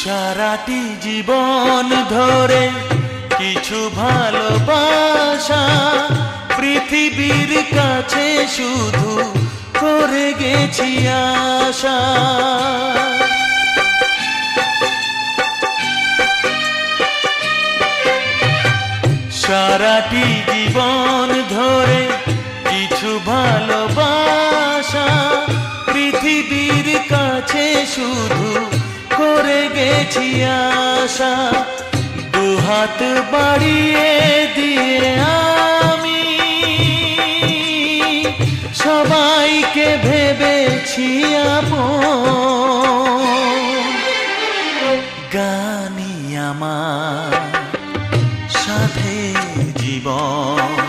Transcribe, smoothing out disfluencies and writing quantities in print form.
সারাটি জীবন ধরে কিছু ভালোবাসা পৃথিবীর কাছে শুধু করে গেছি আশা। সারাটি জীবন ধরে কিছু ভালোবাসা পৃথিবীর কাছে শুধু করে গেছি আশা। দুহাত বাড়িয়ে দিয়ে আমি সবাইকে ভেবেছি আপন। গানই আমার সাথে জীবন।